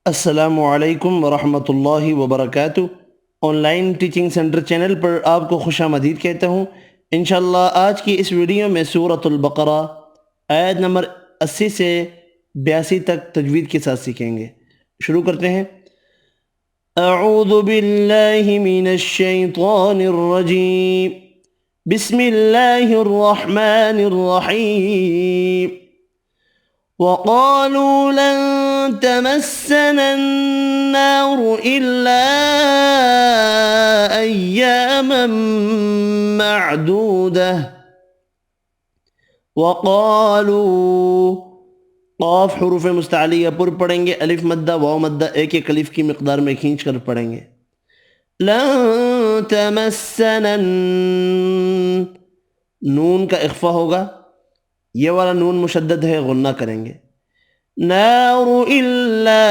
السلام علیکم ورحمۃ اللہ وبرکاتہ۔ Online teaching centre channel پر آپ کو خوش آمدید کہتا ہوں۔ انشاءاللہ آج کی اس ویڈیو میں سورۃ البقرہ آیت نمبر 80 سے 82 تک تجوید کے ساتھ سیکھیں گے۔ شروع کرتے ہیں۔ اعوذ باللہ من الشیطان الرجیم، بسم اللہ الرحمن الرحیم۔ وقالوا لن تمسنا النار إلا أياما معدودة۔ وقالوا، قاف حروف مستعلیہ پر پڑھیں گے، الف مدہ واو مدہ ایک ایک الف کی مقدار میں کھینچ کر پڑھیں گے۔ لن تمسنا، نون کا اخفا ہوگا، یہ والا نون مشدد ہے، غنہ کریں گے۔ نار الا،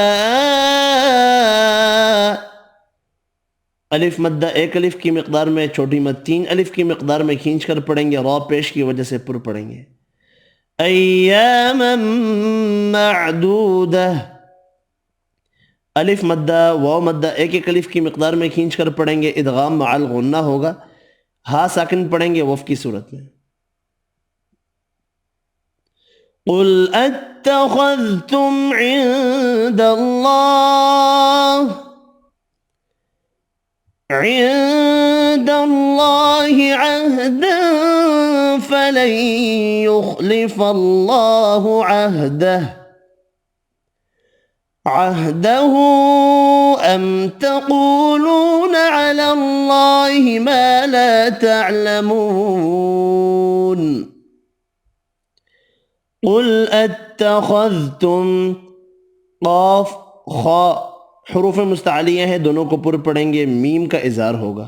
الف مدہ ایک الف کی مقدار میں، چھوٹی مد تین الف کی مقدار میں کھینچ کر پڑھیں گے، را پیش کی وجہ سے پر پڑھیں گے۔ ایاما معدودہ، الف مدہ واو مدہ ایک ایک الف کی مقدار میں کھینچ کر پڑھیں گے، ادغام مع الغنہ ہوگا، ہا ساکن پڑھیں گے وف کی صورت میں۔ قل اتخذتم عند اللہ عہدا فلن يخلف اللہ عہده ام تقولون علی اللہ ما لا تعلمون۔ قل اتخذتم، قاف خا حروف مستعلیہ ہیں، دونوں کو پر پڑھیں گے، میم کا اظہار ہوگا۔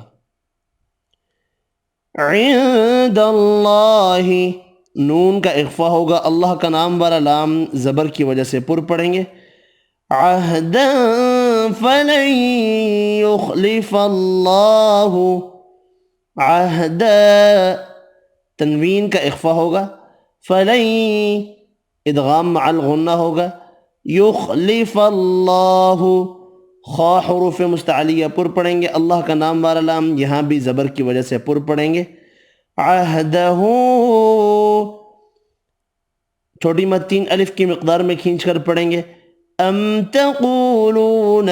عند اللہ، نون کا اخفا ہوگا، اللہ کا نام والا لام زبر کی وجہ سے پر پڑھیں گے۔ عہدا فلن یخلف اللہ عہدا، تنوین کا اخفا ہوگا، فلن ادغام مع الغنہ ہوگا، یخلف اللہ، خا حروف مستعلیہ پر پڑھیں گے، اللہ کا نام والا لام یہاں بھی زبر کی وجہ سے پر پڑھیں گے۔ عہدہ، چھوٹی مد تین الف کی مقدار میں کھینچ کر پڑھیں گے۔ ام تقولون،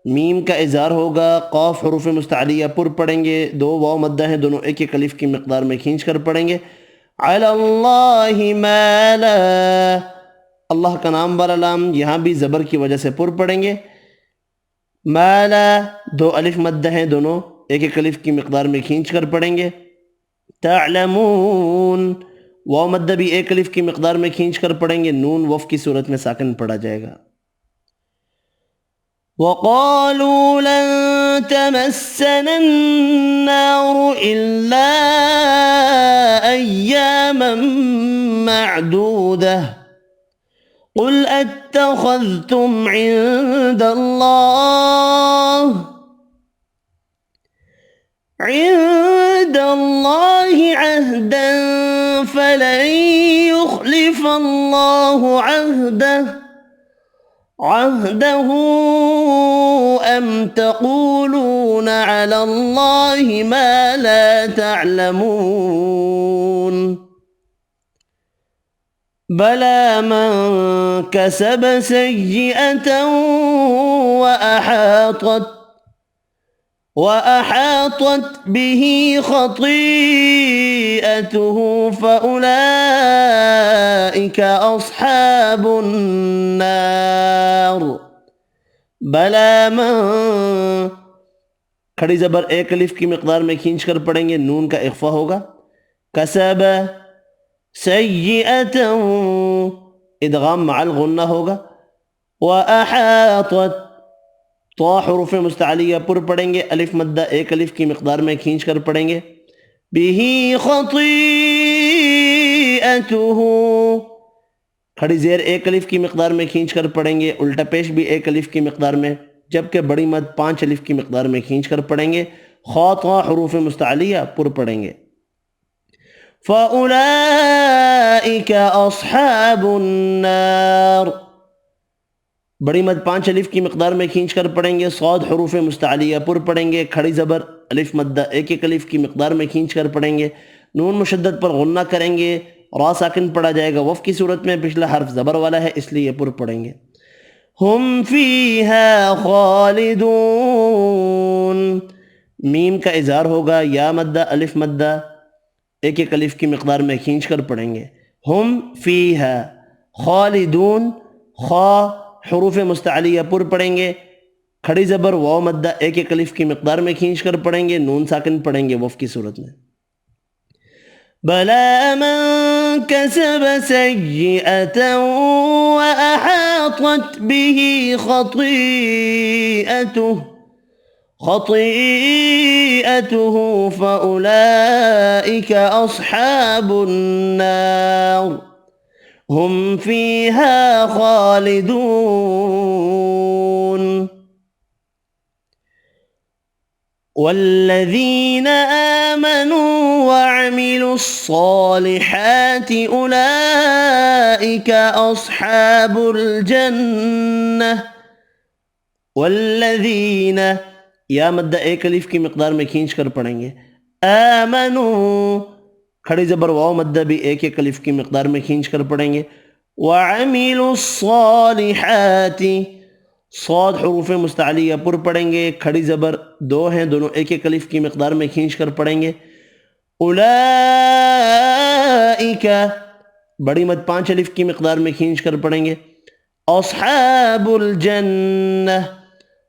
میم کا اظہار ہوگا، قاف حروف مستعلیہ پر پڑھیں گے، دو واو مدہ ہیں، دونوں ایک ایک الف کی مقدار میں کھینچ کر پڑھیں گے۔ علی اللہ ما لا، اللہ کا نام والا لام یہاں بھی زبر کی وجہ سے پر پڑھیں گے۔ ما لا، دو الف مدہ ہیں، دونوں ایک ایک الف کی مقدار میں کھینچ کر پڑھیں گے۔ تعلمون، واو مدہ بھی ایک الف کی مقدار میں کھینچ کر پڑھیں گے، نون وف کی صورت میں ساکن پڑھا جائے گا۔ وقالوا لن تمسنا النار إلا أياما معدودة۔ قل اتخذتم عند اللہ عہدا فلن يخلف اللہ عہده ام تقولون علی اللہ ما لا تعلمون۔ بلى من كسب سيئة وأحاطت به خطيئته فأولئك أصحاب النار۔ بلى من، کھڑی زبر ایک الف کی مقدار میں کھینچ کر پڑھیں گے، نون کا اخفا ہوگا۔ کسب سیئۃ، ادغام مع الغنہ ہوگا۔ وَأَحَاطَتْ، طا حروف مستعلیہ پر پڑھیں گے، الف مدہ ایک الف کی مقدار میں کھینچ کر پڑھیں گے۔ بِهِ خَطِيئَتُهُ، کھڑی زیر ایک الف کی مقدار میں کھینچ کر پڑھیں گے، الٹا پیش بھی ایک الف کی مقدار میں، جبکہ بڑی مد پانچ الف کی مقدار میں کھینچ کر پڑھیں گے۔ خا طا حروف مستعلیہ پر پڑھیں گے۔ فَأُولَئِكَ أَصْحَابُ النَّارِ، بڑی مد 5 الف کی مقدار میں کھینچ کر پڑھیں گے، صاد حروف مستعلیہ پر پڑھیں گے، کھڑی زبر الف مدہ 1 الف کی مقدار میں کھینچ کر پڑھیں گے، نون مشدد پر غنہ کریں گے، را ساکن پڑھا جائے گا، وف کی صورت میں پچھلا حرف زبر والا ہے اس لیے پر پڑھیں گے۔ ہم فیہا خالدون، میم کا اظہار ہوگا، یا مدہ الف مدہ 1 الف کی مقدار میں کھینچ کر پڑھیں گے۔ ہم فیہا خالدون، خا حروف مستعلیہ پر پڑھیں گے، کھڑی زبر واو مدہ 1 الف کی مقدار میں کھینچ کر پڑھیں گے، نون ساکن پڑھیں گے وف کی صورت میں۔ بلا من کسب سیئۃ وأحاطت به خطیئته فأولئک اصحاب النار ہم فیہا خالدون۔ والذین آمنوا وعملوا الصالحات اولئک اصحاب الجنہ۔ والذین، یا مدہ 1 الف کی مقدار میں کھینچ کر پڑھیں گے، آمنوا کھڑی زبر واو مدہ بھی 1 الف کی مقدار میں کھینچ کر پڑھیں گے، وعملوا الصالحات، صاد حروف مستعلیہ پر پڑھیں گے، کھڑی زبر 2 ہیں، دونوں 1 الف کی مقدار میں کھینچ کر پڑھیں گے، اولئک بڑی مد 5 الف کی مقدار میں کھینچ کر پڑھیں گے، اصحاب الجنہ،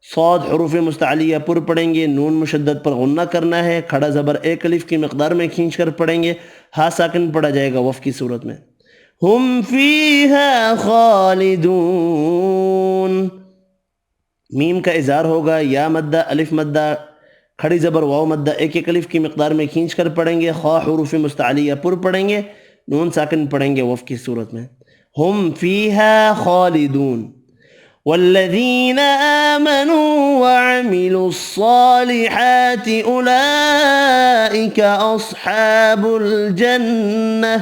صاد حروف مستعلیہ پر پڑھیں گے، نون مشدد پر غنہ کرنا ہے، کھڑا زبر 1 الف کی مقدار میں کھینچ کر پڑھیں گے، ہا ساکن پڑھا جائے گا وف کی صورت میں۔ ہم فیہا خالدون، میم کا اظہار ہوگا، یا مدہ الف مدہ کھڑی زبر واو مدہ 1 الف کی مقدار میں کھینچ کر پڑھیں گے، خا حروف مستعلیہ پر پڑھیں گے، نون ساکن پڑھیں گے وف کی صورت میں۔ ہم فیہا خالدون۔ والذین آمنوا وعملوا الصالحات اولئک اصحاب الجنہ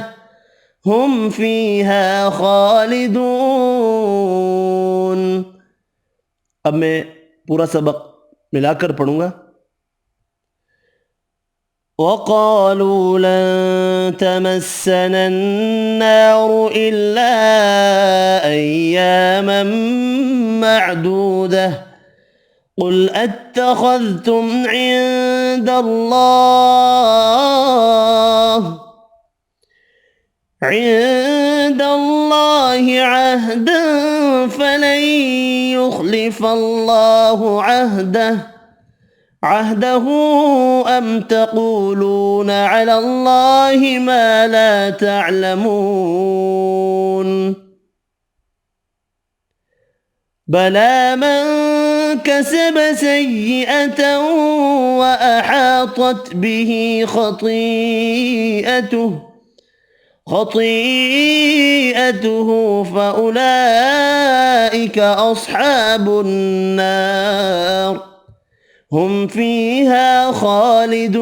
ہم فیہا خالدون۔ اب میں پورا سبق ملا کر پڑھوں گا۔ وَقَالُوا لَن تَمَسَّنَا النَّارُ إِلَّا أَيَّامًا مَّعْدُودَةً قُلْ أَتَّخَذْتُمْ عِندَ اللَّهِ عَهْدًا فَلَن يُخْلِفَ اللَّهُ عَهْدَهُ أَمْ تَقُولُونَ عَلَى اللَّهِ مَا لَا تَعْلَمُونَ بَلَى مَن كَسَبَ سَيِّئَةً وَأَحَاطَتْ بِهِ خطيئته فأولئك أصحاب النار هم فيها خالدون۔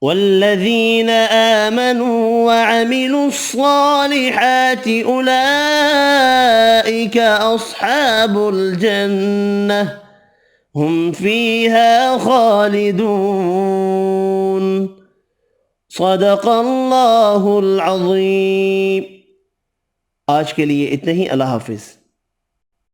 والذين آمنوا وعملوا الصالحات أولئك أصحاب الجنة ہم فیہا خالدون۔ صدق اللہ العظیم۔ آج کے لیے اتنا ہی، اللہ حافظ۔